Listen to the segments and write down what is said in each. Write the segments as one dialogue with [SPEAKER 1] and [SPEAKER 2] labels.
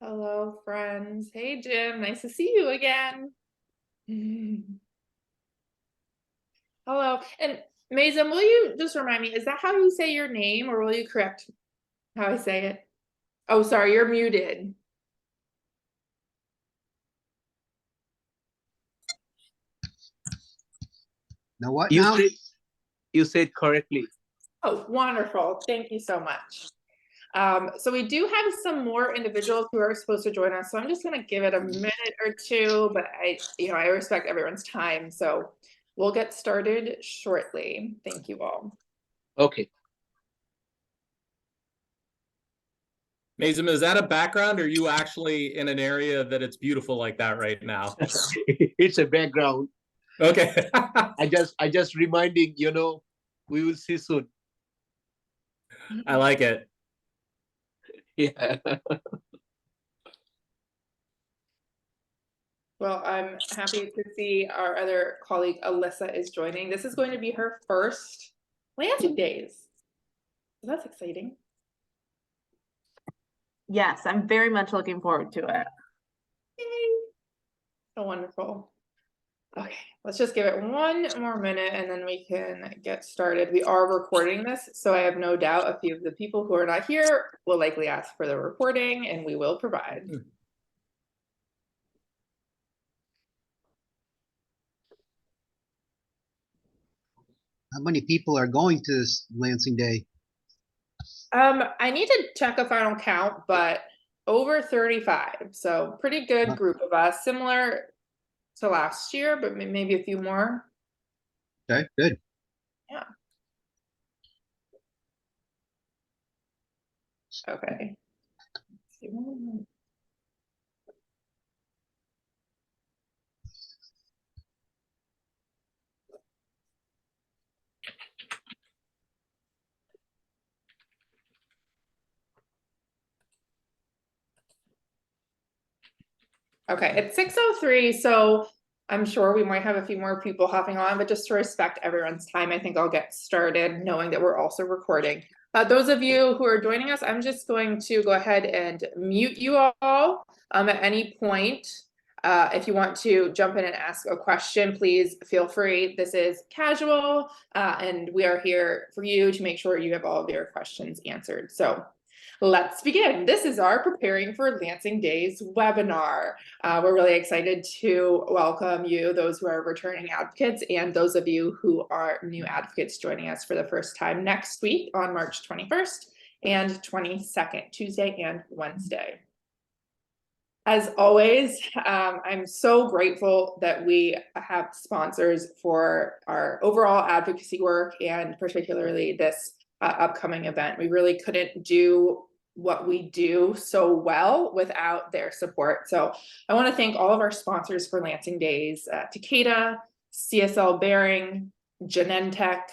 [SPEAKER 1] Hello, friends. Hey, Jim. Nice to see you again. Hello. And Mason, will you just remind me, is that how you say your name, or will you correct how I say it? Oh, sorry, you're muted.
[SPEAKER 2] Now what
[SPEAKER 3] You
[SPEAKER 2] now?
[SPEAKER 3] said correctly.
[SPEAKER 1] Oh, wonderful. Thank you so much. So we do have some more individuals who are supposed to join us. So I'm just going to give it a minute or two, but I respect everyone's time. So we'll get started shortly. Thank you all.
[SPEAKER 3] Okay.
[SPEAKER 4] Mason, is that a background, or are you actually in an area that it's beautiful like that right now?
[SPEAKER 3] It's a background.
[SPEAKER 4] Okay.
[SPEAKER 3] I just reminding, we will see soon.
[SPEAKER 4] I like it.
[SPEAKER 3] Yeah.
[SPEAKER 1] Well, I'm happy to see our other colleague Alyssa is joining. This is going to be her first Lansing Days. So that's exciting.
[SPEAKER 5] Yes, I'm very much looking forward to it.
[SPEAKER 1] Yay. So wonderful. Okay, let's just give it one more minute and then we can get started. We are recording this, so I have no doubt a few of the people who are not here will likely ask for the recording, and we will provide.
[SPEAKER 2] How many people are going to this Lansing Day?
[SPEAKER 1] I need to check a final count, but over 35. So pretty good group of us, similar to last year, but maybe a few more.
[SPEAKER 2] Okay, good.
[SPEAKER 1] Yeah. Okay. Okay, it's 6:03, so I'm sure we might have a few more people hopping on, but just to respect everyone's time, I think I'll get started knowing that we're also recording. Those of you who are joining us, I'm just going to go ahead and mute you all at any point. If you want to jump in and ask a question, please feel free. This is casual, and we are here for you to make sure you have all of your questions answered. So let's begin. This is our Preparing for Lansing Days webinar. We're really excited to welcome you, those who are returning advocates, and those of you who are new advocates joining us for the first time next week on March 21st and 22nd, Tuesday and Wednesday. As always, I'm so grateful that we have sponsors for our overall advocacy work, and particularly this upcoming event. We really couldn't do what we do so well without their support. So I want to thank all of our sponsors for Lansing Days: Takeda, CSL Behring, Genentech,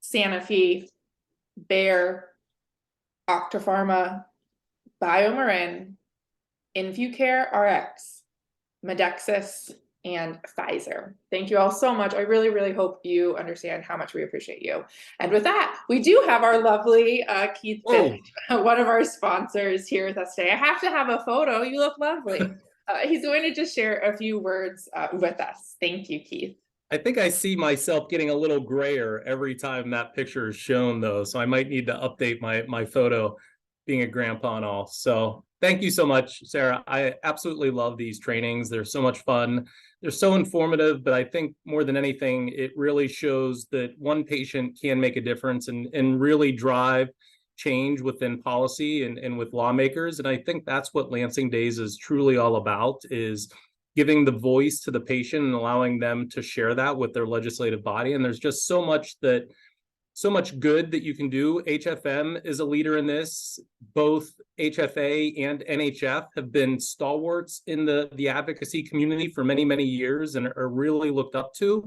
[SPEAKER 1] Sanofi, Bayer, Octapharma, BioMarin, InfuCare RX, Medexus, and Pfizer. Thank you all so much. I really, really hope you understand how much we appreciate you. And with that, we do have our lovely Keith Finch, one of our sponsors, here with us today. I have to have a photo. You look lovely. He's going to just share a few words with us. Thank you, Keith.
[SPEAKER 4] I think I see myself getting a little grayer every time that picture is shown, though. So I might need to update my photo, being a grandpa and all. So thank you so much, Sarah. I absolutely love these trainings. They're so much fun. They're so informative, but I think more than anything, it really shows that one patient can make a difference and really drive change within policy and with lawmakers. And I think that's what Lansing Days is truly all about, is giving the voice to the patient and allowing them to share that with their legislative body. And there's just so much good that you can do. HFM is a leader in this. Both HFA and NHF have been stalwarts in the advocacy community for many, many years and are really looked up to.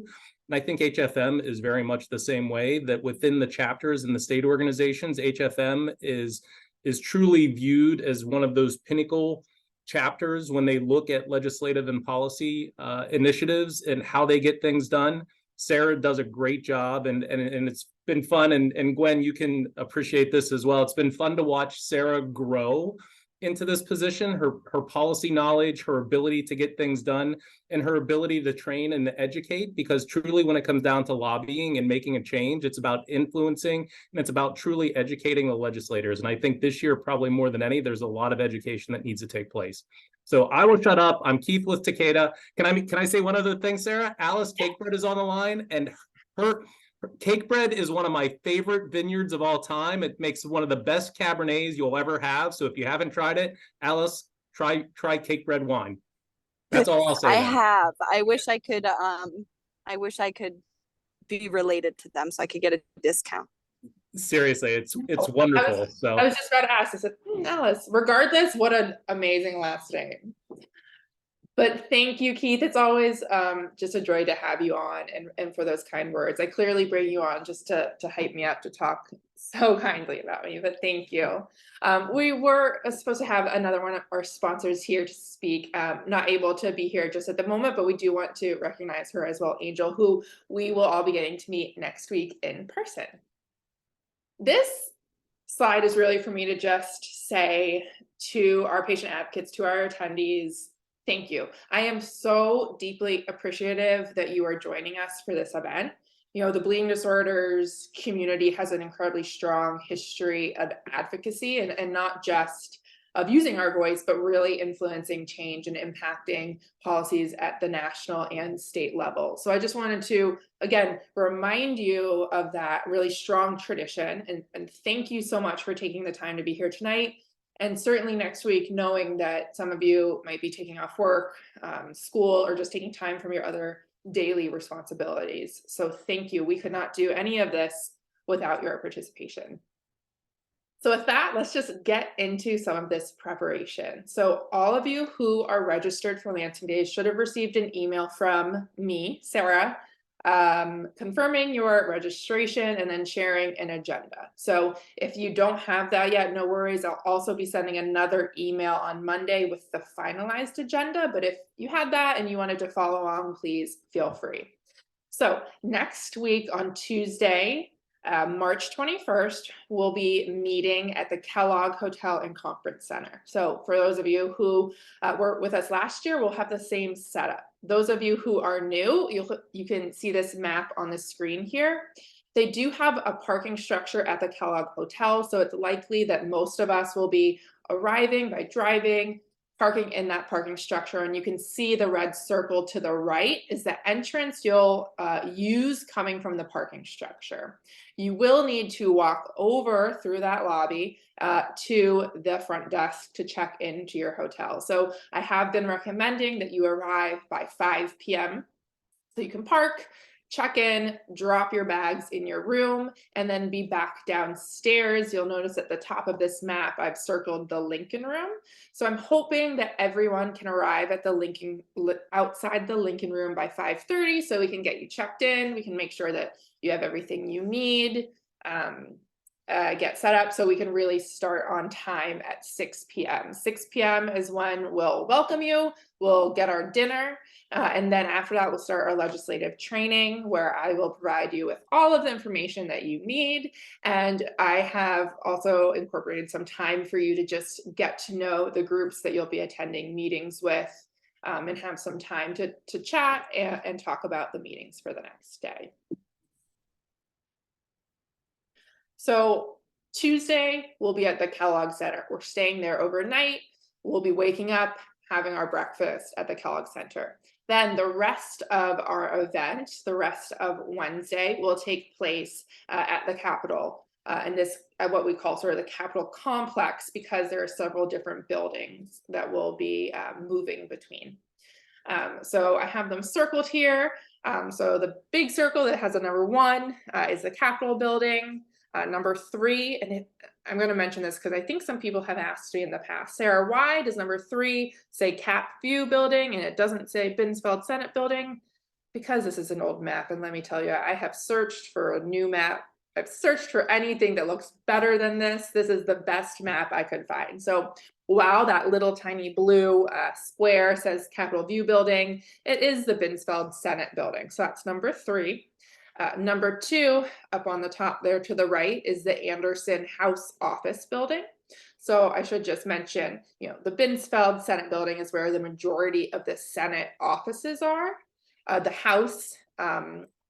[SPEAKER 4] And I think HFM is very much the same way, that within the chapters and the state organizations, HFM is truly viewed as one of those pinnacle chapters when they look at legislative and policy initiatives and how they get things done. Sarah does a great job, and it's been fun. And Gwen, you can appreciate this as well. It's been fun to watch Sarah grow into this position, her policy knowledge, her ability to get things done, and her ability to train and educate, because truly when it comes down to lobbying and making a change, it's about influencing and it's about truly educating the legislators. And I think this year, probably more than any, there's a lot of education that needs to take place. So I will shut up. I'm Keith with Takeda. Can I say one other thing, Sarah? Alice Cakebread is on the line, and her Cakebread is one of my favorite vineyards of all time. It makes one of the best Cabernets you'll ever have. So if you haven't tried it, Alice, try Cakebread wine. That's all I'll say.
[SPEAKER 6] I
[SPEAKER 4] then.
[SPEAKER 6] have. I wish I could be related to them so I could get a discount.
[SPEAKER 4] Seriously, it's wonderful.
[SPEAKER 1] I was just about to ask. I said, Alice, regardless, what an amazing last name. But thank you, Keith. It's always just a joy to have you on and for those kind words. I clearly bring you on just to hype me up, to talk so kindly about me, but thank you. We were supposed to have another one of our sponsors here to speak, not able to be here just at the moment, but we do want to recognize her as well, Angel, who we will all be getting to meet next week in person. This slide is really for me to just say to our patient advocates, to our attendees, thank you. I am so deeply appreciative that you are joining us for this event. You know, the bleeding disorders community has an incredibly strong history of advocacy and not just of using our voice, but really influencing change and impacting policies at the national and state level. So I just wanted to, again, remind you of that really strong tradition. And thank you so much for taking the time to be here tonight. And certainly next week, knowing that some of you might be taking off work, school, or just taking time from your other daily responsibilities. So thank you. We could not do any of this without your participation. So with that, let's just get into some of this preparation. So all of you who are registered for Lansing Days should have received an email from me, Sarah, confirming your registration and then sharing an agenda. So if you don't have that yet, no worries. I'll also be sending another email on Monday with the finalized agenda. But if you had that and you wanted to follow along, please feel free. So next week on Tuesday, March 21st, we'll be meeting at the Kellogg Hotel and Conference Center. So for those of you who were with us last year, we'll have the same setup. Those of you who are new, you can see this map on the screen here. They do have a parking structure at the Kellogg Hotel, so it's likely that most of us will be arriving by driving, parking in that parking structure, and you can see the red circle to the right is the entrance you'll use coming from the parking structure. You will need to walk over through that lobby to the front desk to check into your hotel. So I have been recommending that you arrive by 5 p.m. so you can park, check in, drop your bags in your room, and then be back downstairs. You'll notice at the top of this map, I've circled the Lincoln Room. So I'm hoping that everyone can arrive at the outside the Lincoln Room by 5:30 so we can get you checked in. We can make sure that you have everything you need, get set up so we can really start on time at 6 p.m. 6 p.m. is when we'll welcome you, we'll get our dinner, and then after that, we'll start our legislative training where I will provide you with all of the information that you need. And I have also incorporated some time for you to just get to know the groups that you'll be attending meetings with and have some time to chat and talk about the meetings for the next day. So Tuesday, we'll be at the Kellogg Center. We're staying there overnight. We'll be waking up, having our breakfast at the Kellogg Center. Then the rest of our event, the rest of Wednesday, will take place at the Capitol. And this, what we call sort of the Capitol complex, because there are several different buildings that we'll be moving between. So I have them circled here. So the big circle that has a number 1 is the Capitol building. Number 3, and I'm going to mention this because I think some people have asked me in the past, Sarah, why does number 3 say Cap View building and it doesn't say Binsfeld Senate building? Because this is an old map, and let me tell you, I have searched for a new map. I've searched for anything that looks better than this. This is the best map I could find. So while that little tiny blue square says Capitol View building, it is the Binsfeld Senate building. So that's number 3. Number 2, up on the top there to the right, is the Anderson House Office building. So I should just mention, the Binsfeld Senate building is where the majority of the Senate offices are. The House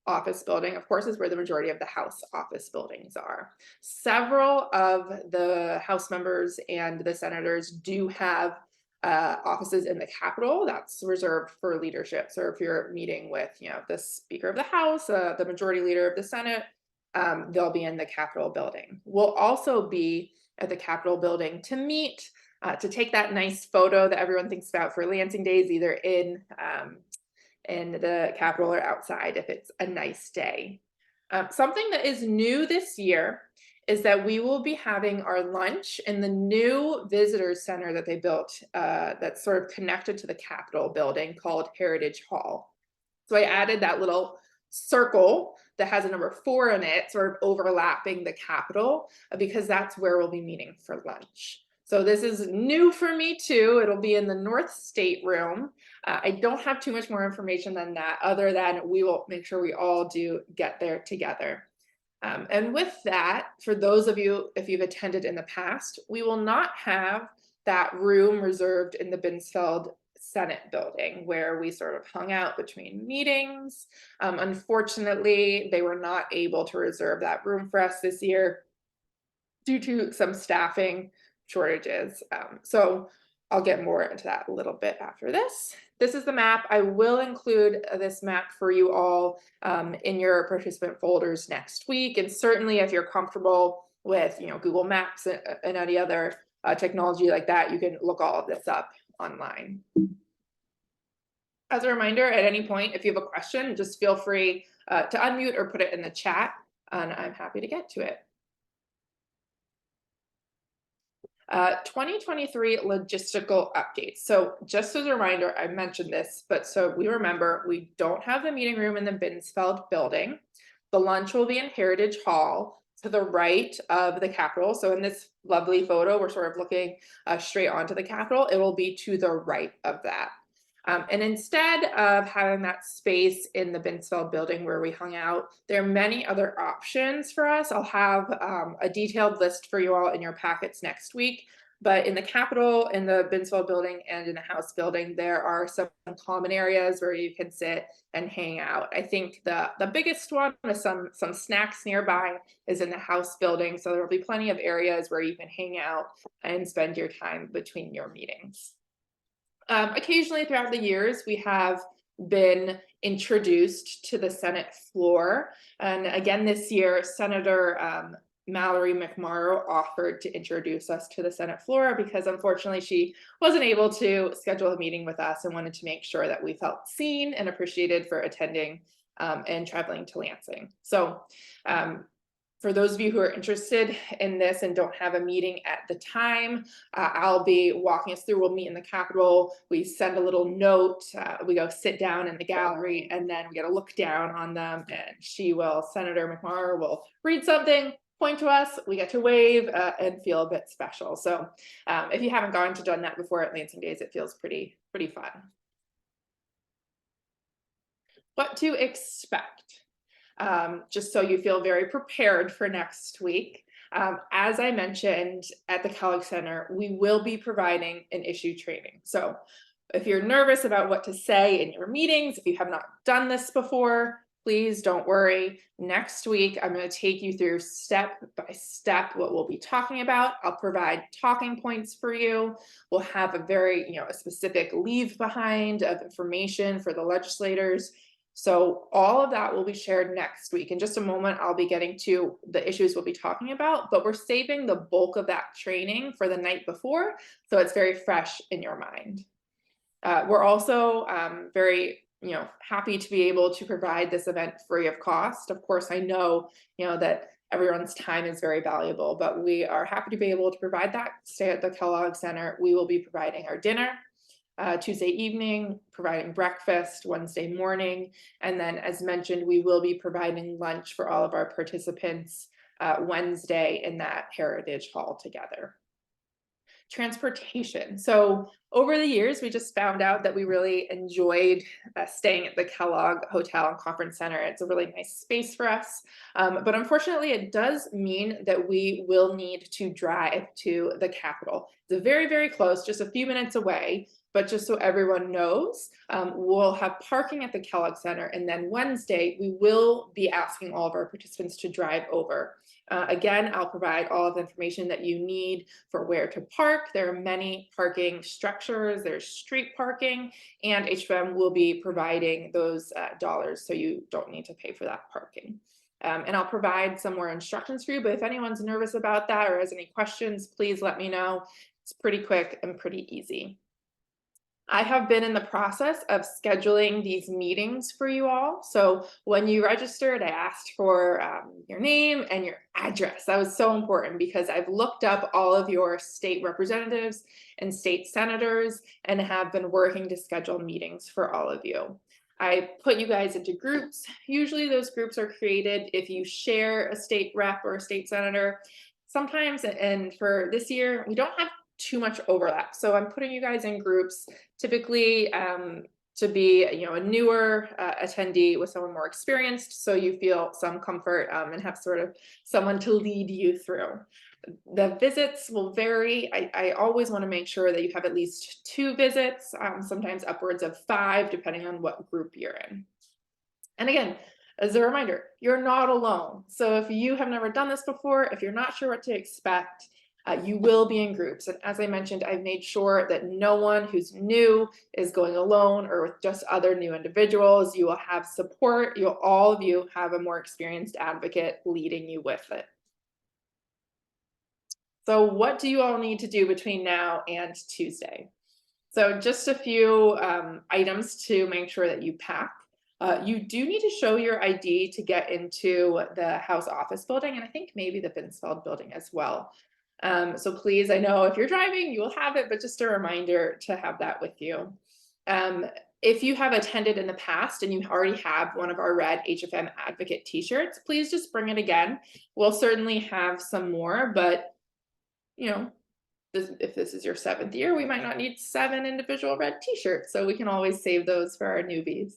[SPEAKER 1] office building, of course, is where the majority of the House office buildings are. Several of the House members and the senators do have offices in the Capitol. That's reserved for leadership. So if you're meeting with, the Speaker of the House, the Majority Leader of the Senate, they'll be in the Capitol building. We'll also be at the Capitol building to meet, to take that nice photo that everyone thinks about for Lansing Days, either in the Capitol or outside if it's a nice day. Something that is new this year is that we will be having our lunch in the new visitors center that they built that's sort of connected to the Capitol building called Heritage Hall. So I added that little circle that has a number 4 in it, sort of overlapping the Capitol, because that's where we'll be meeting for lunch. So this is new for me too. It'll be in the North State Room. I don't have too much more information than that, other than we will make sure we all do get there together. And with that, for those of you, if you've attended in the past, we will not have that room reserved in the Binsfeld Senate building where we sort of hung out between meetings. Unfortunately, they were not able to reserve that room for us this year due to some staffing shortages. So I'll get more into that a little bit after this. This is the map. I will include this map for you all in your participant folders next week. And certainly if you're comfortable with Google Maps and any other technology like that, you can look all of this up online. As a reminder, at any point, if you have a question, just feel free to unmute or put it in the chat, and I'm happy to get to it. 2023 logistical updates. So just as a reminder, I mentioned this, but so we remember, we don't have the meeting room in the Binsfeld building. The lunch will be in Heritage Hall to the right of the Capitol. So in this lovely photo, we're sort of looking straight onto the Capitol. It will be to the right of that. And instead of having that space in the Binsfeld building where we hung out, there are many other options for us. I'll have a detailed list for you all in your packets next week. But in the Capitol, in the Binsfeld building, and in the House building, there are some common areas where you can sit and hang out. I think the biggest one with some snacks nearby is in the House building. So there will be plenty of areas where you can hang out and spend your time between your meetings. Occasionally throughout the years, we have been introduced to the Senate floor. And again, this year, Senator Mallory McMorrow offered to introduce us to the Senate floor because unfortunately she wasn't able to schedule a meeting with us and wanted to make sure that we felt seen and appreciated for attending and traveling to Lansing. So for those of you who are interested in this and don't have a meeting at the time, I'll be walking us through. We'll meet in the Capitol. We send a little note. We go sit down in the gallery, and then we get a look down on them. And Senator McMorrow will read something, point to us. We get to wave and feel a bit special. So if you haven't done that before at Lansing Days, it feels pretty fun. What to expect? Just so you feel very prepared for next week. As I mentioned at the Kellogg Center, we will be providing an issue training. So if you're nervous about what to say in your meetings, if you have not done this before, please don't worry. Next week, I'm going to take you through step by step what we'll be talking about. I'll provide talking points for you. We'll have a very, a specific leave behind of information for the legislators. So all of that will be shared next week. In just a moment, I'll be getting to the issues we'll be talking about, but we're saving the bulk of that training for the night before, so it's very fresh in your mind. We're also very happy to be able to provide this event free of cost. Of course, I know that everyone's time is very valuable, but we are happy to be able to provide that. Stay at the Kellogg Center. We will be providing our dinner Tuesday evening, providing breakfast Wednesday morning, and then as mentioned, we will be providing lunch for all of our participants Wednesday in that Heritage Hall together. transportation. So over the years, we just found out that we really enjoyed staying at the Kellogg Hotel and Conference Center. It's a really nice space for us. But unfortunately, it does mean that we will need to drive to the Capitol. It's very, very close, just a few minutes away. But just so everyone knows, we'll have parking at the Kellogg Center. And then Wednesday, we will be asking all of our participants to drive over. Again, I'll provide all of the information that you need for where to park. There are many parking structures, there's street parking, and HFM will be providing those dollars, so you don't need to pay for that parking. And I'll provide some more instructions for you, but if anyone's nervous about that or has any questions, please let me know. It's pretty quick and pretty easy. I have been in the process of scheduling these meetings for you all. So when you registered, I asked for your name and your address. That was so important because I've looked up all of your state representatives and state senators and have been working to schedule meetings for all of you. I put you guys into groups. Usually those groups are created if you share a state rep or a state senator. Sometimes, and for this year, we don't have too much overlap. So I'm putting you guys in groups, typically to be, a newer attendee with someone more experienced, so you feel some comfort and have sort of someone to lead you through. The visits will vary. I always want to make sure that you have at least 2 visits, sometimes upwards of 5, depending on what group you're in. And again, as a reminder, you're not alone. So if you have never done this before, if you're not sure what to expect, you will be in groups. And as I mentioned, I've made sure that no one who's new is going alone or with just other new individuals. You will have support. All of you have a more experienced advocate leading you with it. So what do you all need to do between now and Tuesday? So just a few items to make sure that you pack. You do need to show your ID to get into the House office building, and I think maybe the Binsfeld building as well. So please, I know if you're driving, you will have it, but just a reminder to have that with you. If you have attended in the past and you already have one of our red HFM advocate t-shirts, please just bring it again. We'll certainly have some more, but if this is your 7th year, we might not need 7 individual red t-shirts, so we can always save those for our newbies.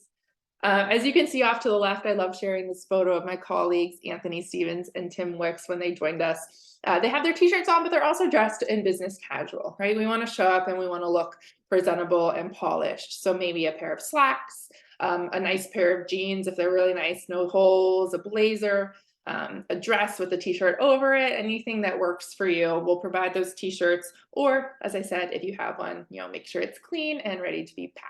[SPEAKER 1] As you can see off to the left, I love sharing this photo of my colleagues, Anthony Stevens and Tim Wicks, when they joined us. They have their t-shirts on, but they're also dressed in business casual, right? We want to show up and we want to look presentable and polished. So maybe a pair of slacks, a nice pair of jeans if they're really nice, no holes, a blazer, a dress with a t-shirt over it, anything that works for you. We'll provide those t-shirts, or as I said, if you have one, make sure it's clean and ready to be packed.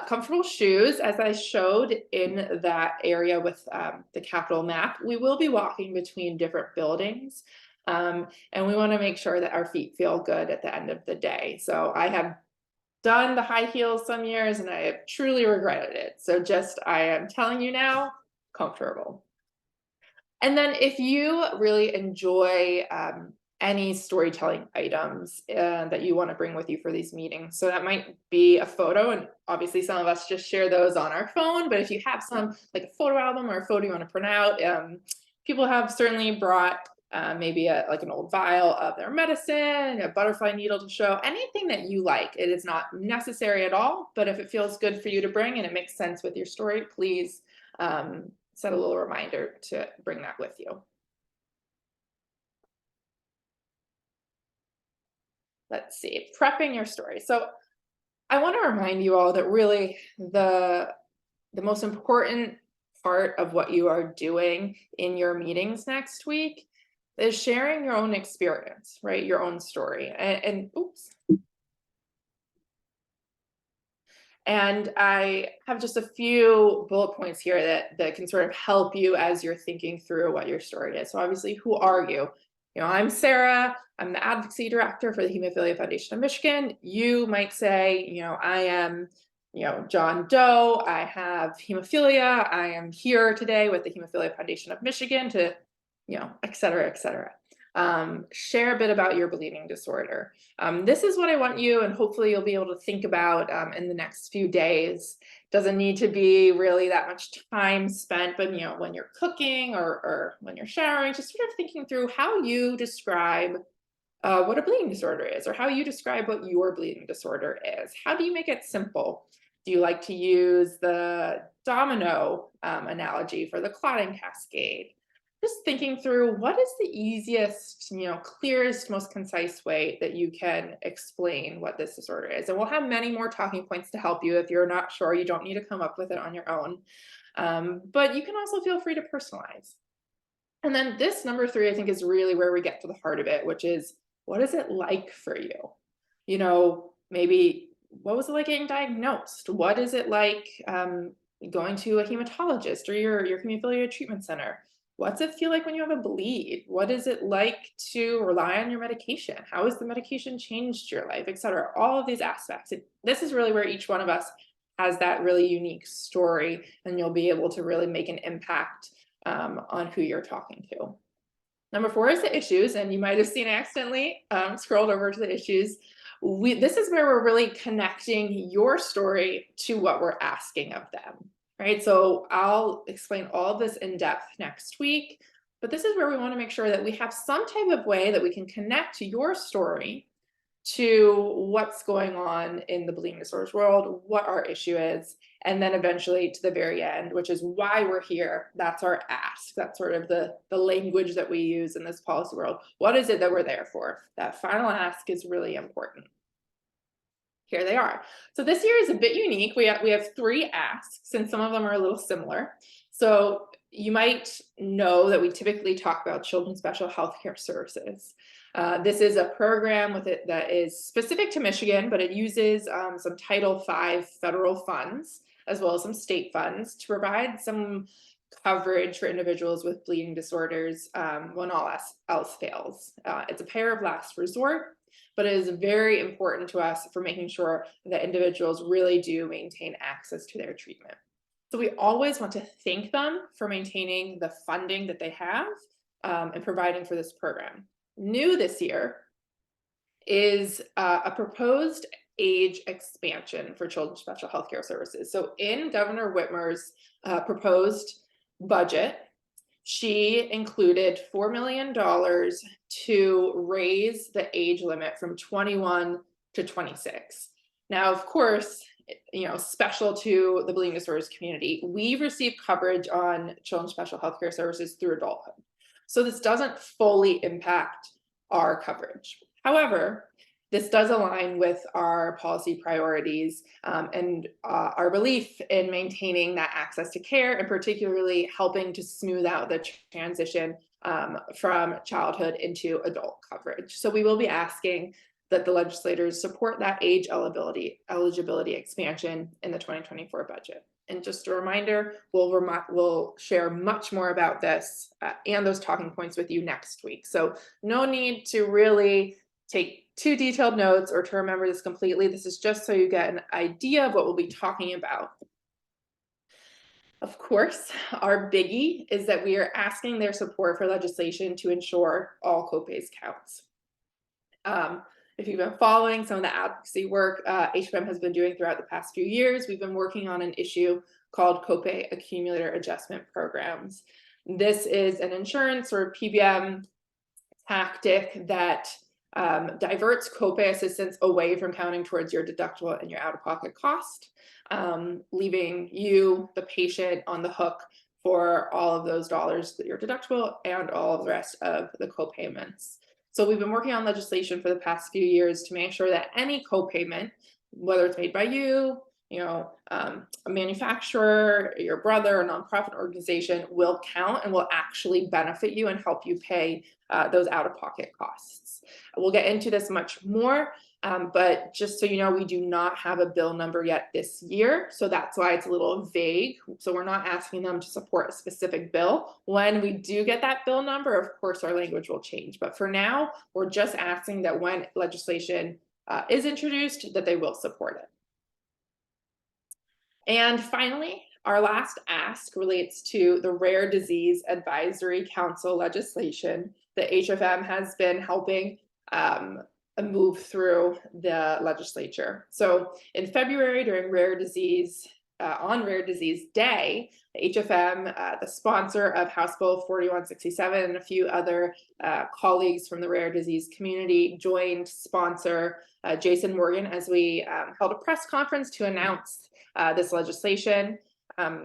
[SPEAKER 1] Comfortable shoes, as I showed in that area with the Capitol map, we will be walking between different buildings, and we want to make sure that our feet feel good at the end of the day. So I have done the high heels some years and I have truly regretted it. So I am telling you now, comfortable. And then if you really enjoy any storytelling items that you want to bring with you for these meetings. So that might be a photo, and obviously some of us just share those on our phone, but if you have some, like a photo album or a photo you want to print out, people have certainly brought maybe like an old vial of their medicine, a butterfly needle to show, anything that you like. It is not necessary at all, but if it feels good for you to bring and it makes sense with your story, please set a little reminder to bring that with you. Let's see, prepping your story. So I want to remind you all that really the most important part of what you are doing in your meetings next week is sharing your own experience, right? Your own story. And oops. And I have just a few bullet points here that can sort of help you as you're thinking through what your story is. So obviously, who are you? I'm Sarah. I'm the advocacy director for the Hemophilia Foundation of Michigan. You might say, I am, John Doe. I have hemophilia. I am here today with the Hemophilia Foundation of Michigan to, et cetera, et cetera. Share a bit about your bleeding disorder. This is what I want you, and hopefully you'll be able to think about in the next few days. Doesn't need to be really that much time spent, but when you're cooking or when you're showering, just sort of thinking through how you describe what a bleeding disorder is, or how you describe what your bleeding disorder is. How do you make it simple? Do you like to use the domino analogy for the clotting cascade? Just thinking through what is the easiest, clearest, most concise way that you can explain what this disorder is. And we'll have many more talking points to help you. If you're not sure, you don't need to come up with it on your own. But you can also feel free to personalize. And then this number 3, I think, is really where we get to the heart of it, which is, what is it like for you? Maybe what was it like getting diagnosed? What is it like going to a hematologist or your hemophilia treatment center? What's it feel like when you have a bleed? What is it like to rely on your medication? How has the medication changed your life, et cetera? All of these aspects. This is really where each one of us has that really unique story, and you'll be able to really make an impact on who you're talking to. Number 4 is the issues, and you might have seen I accidentally scrolled over to the issues. This is where we're really connecting your story to what we're asking of them, right? So I'll explain all of this in depth next week, but this is where we want to make sure that we have some type of way that we can connect your story to what's going on in the bleeding disorders world, what our issue is, and then eventually to the very end, which is why we're here. That's our ask. That's sort of the language that we use in this policy world. What is it that we're there for? That final ask is really important. Here they are. So this year is a bit unique. We have 3 asks, and some of them are a little similar. So you might know that we typically talk about children's special health care services. This is a program that is specific to Michigan, but it uses some Title V federal funds as well as some state funds to provide some coverage for individuals with bleeding disorders when all else fails. It's a payer of last resort, but it is very important to us for making sure that individuals really do maintain access to their treatment. So we always want to thank them for maintaining the funding that they have and providing for this program. New this year is a proposed age expansion for children's special health care services. So in Governor Whitmer's proposed budget, she included $4 million to raise the age limit from 21 to 26. Now, of course, special to the bleeding disorders community, we receive coverage on children's special health care services through adulthood. So this doesn't fully impact our coverage. However, this does align with our policy priorities and our belief in maintaining that access to care, and particularly helping to smooth out the transition from childhood into adult coverage. So we will be asking that the legislators support that age eligibility expansion in the 2024 budget. And just a reminder, we'll share much more about this and those talking points with you next week. So no need to really take too detailed notes or to remember this completely. This is just so you get an idea of what we'll be talking about. Of course, our biggie is that we are asking their support for legislation to ensure all copays counts. If you've been following some of the advocacy work HFM has been doing throughout the past few years, we've been working on an issue called copay accumulator adjustment programs. This is an insurance or PBM tactic that diverts copay assistance away from counting towards your deductible and your out-of-pocket cost, leaving you, the patient, on the hook for all of those dollars that your deductible and all of the rest of the copayments. So we've been working on legislation for the past few years to make sure that any copayment, whether it's made by you, a manufacturer, your brother, a nonprofit organization, will count and will actually benefit you and help you pay those out-of-pocket costs. We'll get into this much more, but just so you know, we do not have a bill number yet this year, so that's why it's a little vague. So we're not asking them to support a specific bill. When we do get that bill number, of course, our language will change. But for now, we're just asking that when legislation is introduced, that they will support it. And finally, our last ask relates to the Rare Disease Advisory Council legislation that HFM has been helping move through the legislature. So in February, during Rare Disease on Rare Disease Day, the HFM, the sponsor of House Bill 4167, and a few other colleagues from the rare disease community joined sponsor Jason Morgan as we held a press conference to announce this legislation.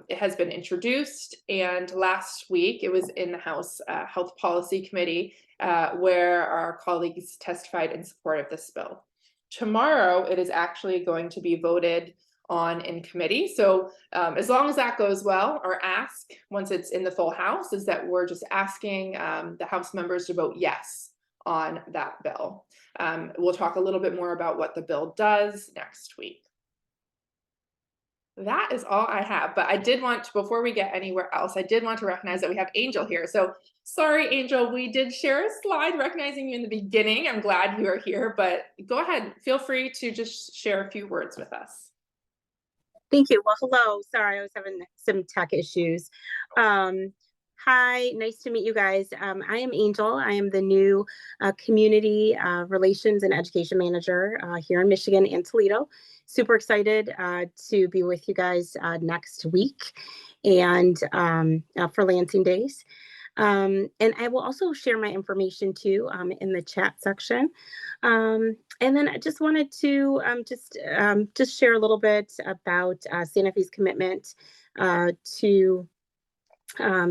[SPEAKER 1] It has been introduced, and last week it was in the House Health Policy Committee where our colleagues testified in support of this bill. Tomorrow, it is actually going to be voted on in committee. So as long as that goes well, our ask, once it's in the full House, is that we're just asking the House members to vote yes on that bill. We'll talk a little bit more about what the bill does next week. That is all I have, but I did want to, before we get anywhere else, I did want to recognize that we have Angel here. So sorry, Angel, we did share a slide recognizing you in the beginning. I'm glad you are here, but go ahead, feel free to just share a few words with us.
[SPEAKER 7] Thank you. Well, hello. Sorry, I was having some tech issues. Hi, nice to meet you guys. I am Angel. I am the new Community Relations and Education Manager here in Michigan and Toledo. Super excited to be with you guys next week and for Lansing Days. And I will also share my information too in the chat section. And then I just wanted to just share a little bit about Sanofi's commitment to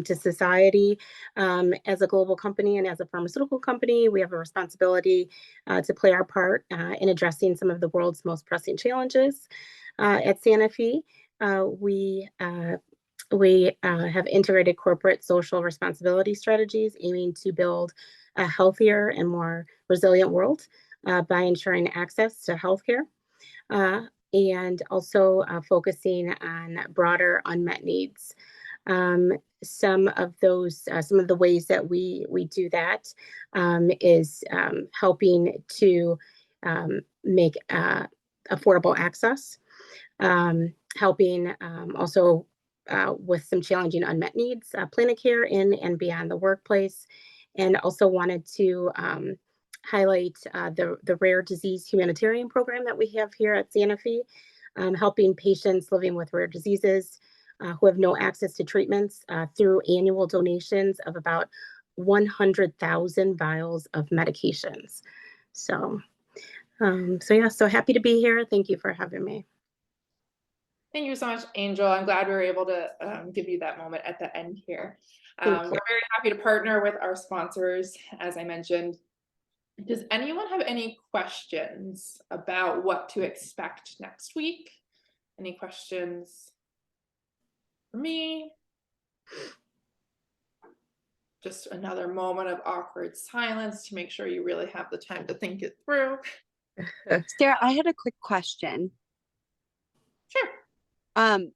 [SPEAKER 7] society. As a global company and as a pharmaceutical company, we have a responsibility to play our part in addressing some of the world's most pressing challenges. At Sanofi, we have integrated corporate social responsibility strategies aiming to build a healthier and more resilient world by ensuring access to healthcare and also focusing on broader unmet needs. Some of the ways that we do that is helping to make affordable access, helping also with some challenging unmet needs, plan of care in and beyond the workplace, and also wanted to highlight the rare disease humanitarian program that we have here at Sanofi, helping patients living with rare diseases who have no access to treatments through annual donations of about 100,000 vials of medications. So happy to be here. Thank you for having me.
[SPEAKER 1] Thank you so much, Angel. I'm glad we were able to give you that moment at the end here. We're very happy to partner with our sponsors, as I mentioned. Does anyone have any questions about what to expect next week? Any questions for me? Just another moment of awkward silence to make sure you really have the time to think it through.
[SPEAKER 6] Sarah, I had a quick question.
[SPEAKER 1] Sure.
[SPEAKER 6] My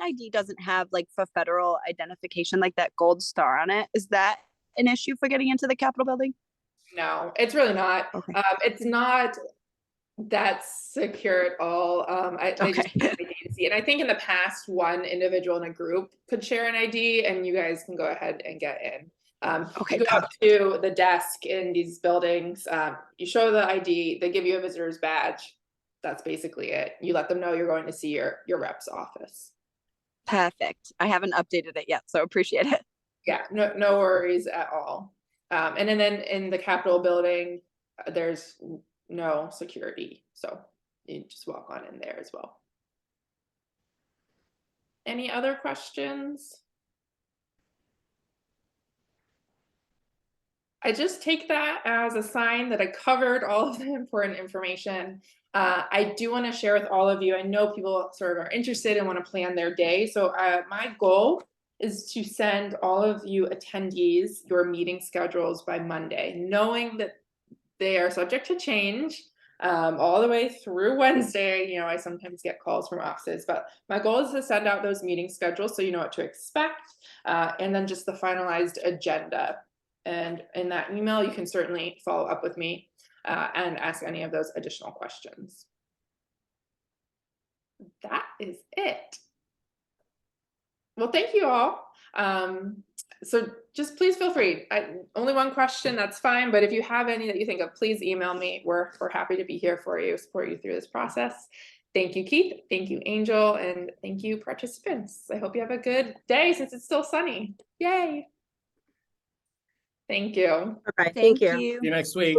[SPEAKER 6] ID doesn't have like for federal identification, like that gold star on it. Is that an issue for getting into the Capitol building?
[SPEAKER 1] No, it's really not.
[SPEAKER 6] Okay.
[SPEAKER 1] It's not that secure at all. They just need an ID. And I think in the past, one individual in a group could share an ID, and you guys can go ahead and get in. You go up to the desk in these buildings, you show the ID, they give you a visitor's badge. That's basically it. You let them know you're going to see your rep's office.
[SPEAKER 6] Perfect. I haven't updated it yet, so appreciate it.
[SPEAKER 1] Yeah, no worries at all. And then in the Capitol building, there's no security, so you just walk on in there as well. Any other questions? I just take that as a sign that I covered all of the important information. I do want to share with all of you, I know people sort of are interested and want to plan their day. So my goal is to send all of you attendees your meeting schedules by Monday, knowing that they are subject to change all the way through Wednesday. You know, I sometimes get calls from offices, but my goal is to send out those meeting schedules so you know what to expect, and then just the finalized agenda. And in that email, you can certainly follow up with me and ask any of those additional questions. That is it. Well, thank you all. So just please feel free. Only one question, that's fine. But if you have any that you think of, please email me. We're happy to be here for you, support you through this process. Thank you, Keith. Thank you, Angel, and thank you, participants. I hope you have a good day since it's still sunny. Yay. Thank you.
[SPEAKER 7] Bye-bye.
[SPEAKER 6] Thank
[SPEAKER 7] Thank you.
[SPEAKER 6] you.
[SPEAKER 4] See you next week.